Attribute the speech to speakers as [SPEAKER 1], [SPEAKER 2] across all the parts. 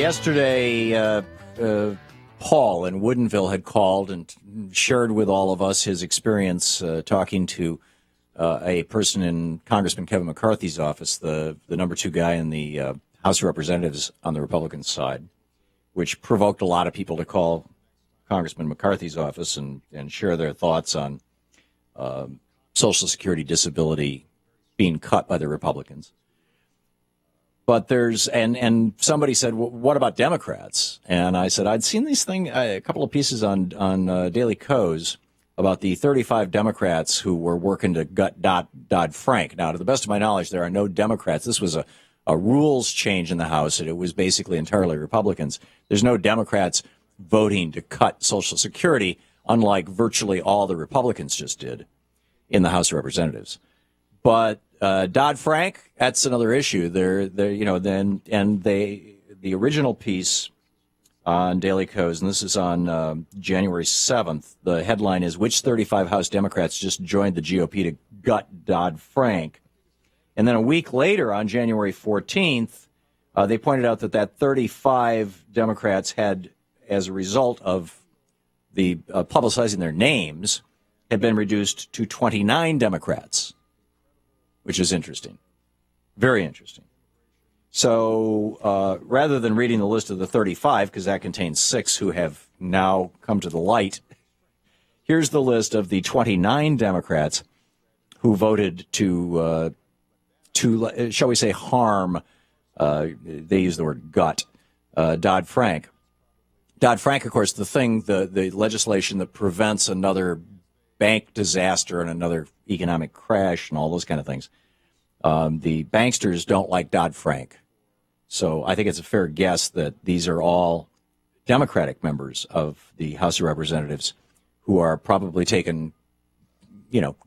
[SPEAKER 1] Yesterday, Paul in Woodinville had called and shared with all of us his experience talking to a person in Congressman Kevin McCarthy's office, the number two guy in the House of Representatives on the Republican side, which provoked a lot of people to call Congressman McCarthy's office and share their thoughts on Social Security disability being cut by the Republicans. But there's, and somebody said, well, what about Democrats? And I said, I'd seen these a couple of pieces on Daily Kos about the 35 Democrats who were working to gut Dodd-Frank. Now, to the best of my knowledge, there are no Democrats. This was a rules change in the House, and it was basically entirely Republicans. There's no Democrats voting to cut Social Security, unlike virtually all the Republicans just did in the House of Representatives. But Dodd-Frank, that's another issue. The original piece on Daily Kos, and this is on January 7th, the headline is, which 35 House Democrats just joined the GOP to gut Dodd-Frank? And then a week later, on January 14th, they pointed out that 35 Democrats had, as a result of the publicizing their names, had been reduced to 29 Democrats, which is interesting. Very interesting. So rather than reading the list of the 35, because that contains 6 who have now come to the light, here's the list of the 29 Democrats who voted to shall we say, harm, they use the word gut, Dodd-Frank. Dodd-Frank, of course, the legislation that prevents another bank disaster and another economic crash and all those kind of things. The banksters don't like Dodd-Frank. So I think it's a fair guess that these are all Democratic members of the House of Representatives who are probably taking,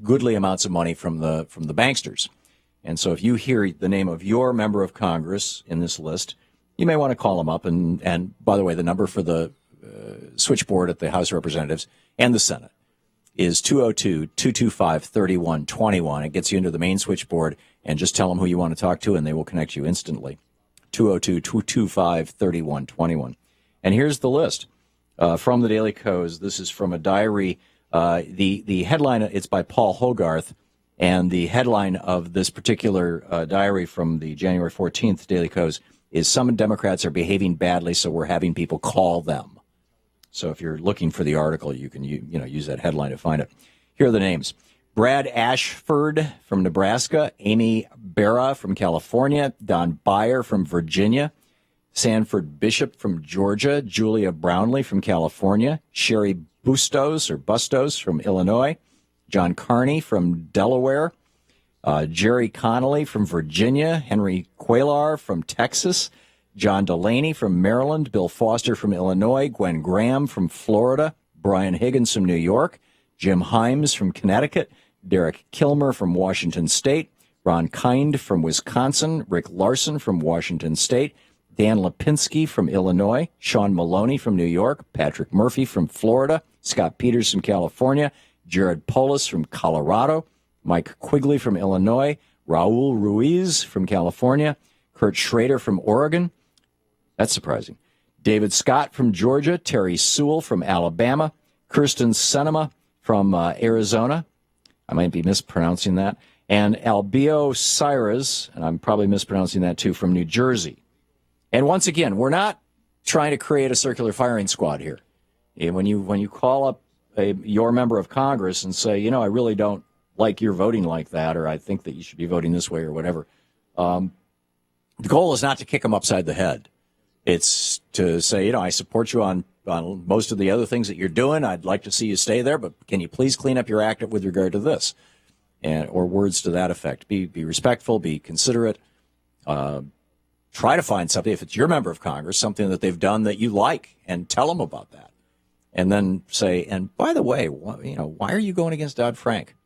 [SPEAKER 1] goodly amounts of money from the banksters. And so if you hear the name of your member of Congress in this list, you may want to call them up. And by the way, the number for the switchboard at the House of Representatives and the Senate is 202-225-3121. It gets you into the main switchboard, and just tell them who you want to talk to, and they will connect you instantly. 202-225-3121. And here's the list from the Daily Kos. This is from a diary. The headline, it's by Paul Hogarth, and the headline of this particular diary from the January 14th Daily Kos is, some Democrats are behaving badly, so we're having people call them. So if you're looking for the article, you can use that headline to find it. Here are the names. Brad Ashford from Nebraska, Amy Barra from California, Don Beyer from Virginia, Sanford Bishop from Georgia, Julia Brownlee from California, Sherry Bustos from Illinois, John Carney from Delaware, Jerry Connolly from Virginia, Henry Cuellar from Texas, John Delaney from Maryland, Bill Foster from Illinois, Gwen Graham from Florida, Brian Higgins from New York, Jim Himes from Connecticut, Derek Kilmer from Washington State, Ron Kind from Wisconsin, Rick Larson from Washington State, Dan Lipinski from Illinois, Sean Maloney from New York, Patrick Murphy from Florida, Scott Peters from California, Jared Polis from Colorado, Mike Quigley from Illinois, Raul Ruiz from California, Kurt Schrader from Oregon. That's surprising. David Scott from Georgia, Terry Sewell from Alabama, Kirsten Sinema from Arizona. I might be mispronouncing that. And Albio Cyrus, and I'm probably mispronouncing that too, from New Jersey. And once again, we're not trying to create a circular firing squad here. When you call up your member of Congress and say, I really don't like your voting like that, or I think that you should be voting this way or whatever, the goal is not to kick them upside the head. It's to say, I support you on most of the other things that you're doing. I'd like to see you stay there, but can you please clean up your act with regard to this? Or words to that effect. Be respectful, be considerate. Try to find something, if it's your member of Congress, something that they've done that you like, and tell them about that. And then say, and by the way, why are you going against Dodd-Frank?